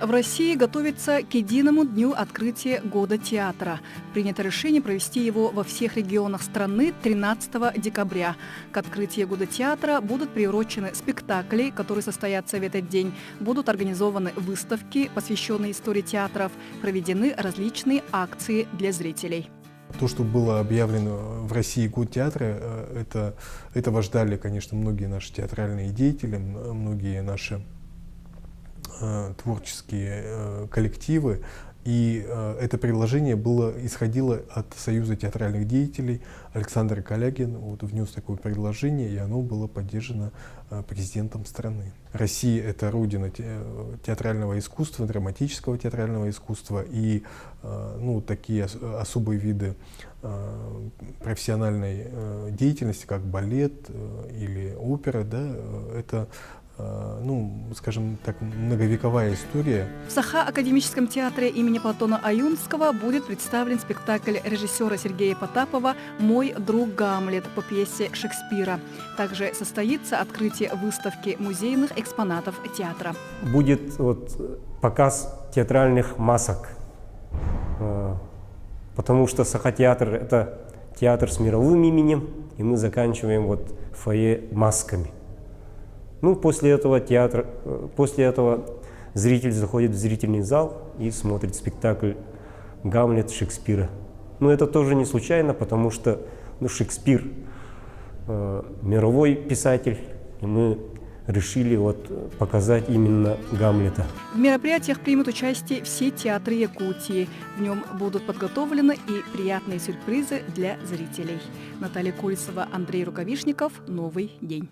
В России готовится к единому дню открытия Года театра. Принято решение провести его во всех регионах страны 13 декабря. К открытию Года театра будут приурочены спектакли, которые состоятся в этот день. Будут организованы выставки, посвященные истории театров, проведены различные акции для зрителей. То, что было объявлено в России Год театра, этого ждали, конечно, многие наши театральные деятели, многие наши творческие коллективы. И это предложение исходило от Союза театральных деятелей. Александр Калягин внес такое предложение, и оно было поддержано президентом страны. Россия — это родина театрального искусства, драматического театрального искусства, и такие особые виды профессиональной деятельности, как балет или опера, это, скажем так, многовековая история. В Саха-академическом театре имени Платона Аюнского будет представлен спектакль режиссера Сергея Потапова «Мой друг Гамлет» по пьесе Шекспира. Также состоится открытие выставки музейных экспонатов театра. Будет показ театральных масок, потому что Саха-театр — это театр с мировым именем, и мы заканчиваем фойе масками. После этого зритель заходит в зрительный зал и смотрит спектакль «Гамлет» Шекспира. Это тоже не случайно, потому что Шекспир мировой писатель, и мы решили показать именно Гамлета. В мероприятиях примут участие все театры Якутии. В нем будут подготовлены и приятные сюрпризы для зрителей. Наталья Курицева, Андрей Рукавишников. Новый день.